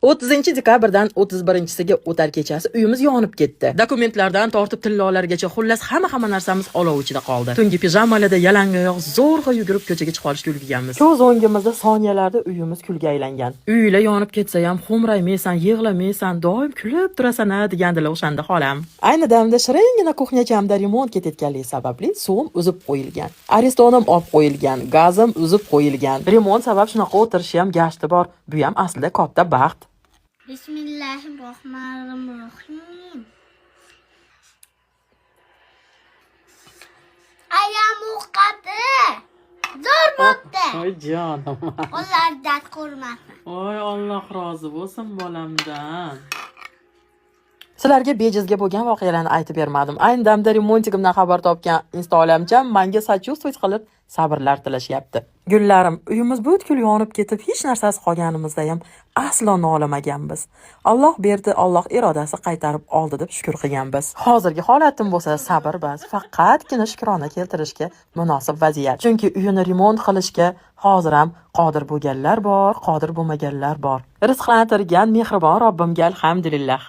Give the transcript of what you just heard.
30-dekabrdan 31-siga o'tar kechasi uyimiz yonib ketdi. Dokumentlardan tortib tillolargacha xullas hamma narsamiz olov ichida qoldi. Tungi pijamalarda yalangoyoq zo'rg'a yugurib ko'chaga chiqib olishga ulgurganmiz. Ko'z o'ngimizda soniyalarda uyimiz kulga aylangan. Uylar yonib ketsa ham xo'mraymaysan, yig'lamaysan, doim kulib turasan-a degandilar o'shanda xolam. Ayni damda shiringina kuxnyachamda remont ketayotganligi sababli suvim uzib qo'yilgan. Aristonim olib qo'yilgan, gazim uzib qo'yilgan. Remont sabab shunaqa o'tirishi ham gashti bor. Bu ham aslida katta baxt. Bismillahirrohmanirrohim. Ayam o'qadi. Zo'r bo'pti. Voy jonim. Ular dard ko'rmasin. Voy Alloh rozi bo'lsin bolamdan. Sizlarga bejizga bo'lgan voqealarni aytib bermadim. Ayni damda remontigimdan xabar topgan Instagramcham menga sachuvstvoy qilib sabrlar tilashyapti. Gullarim, uyimiz butkul yonib ketib, hech narsasi qolganimizda ham aslo nolamaganmiz. Alloh berdi, Alloh irodasi qaytarib oldi deb shukr qilganmiz. Hozirgi holatim bo'lsa sabr bas, faqatgina shukrona keltirishga munosib vaziyat. Chunki uyini remont qilishga hozir ham qodir bo'lganlar bor, qodir bo'lmaganlar bor. Rizqlantirgan mehribon Robbimga alhamdulillah.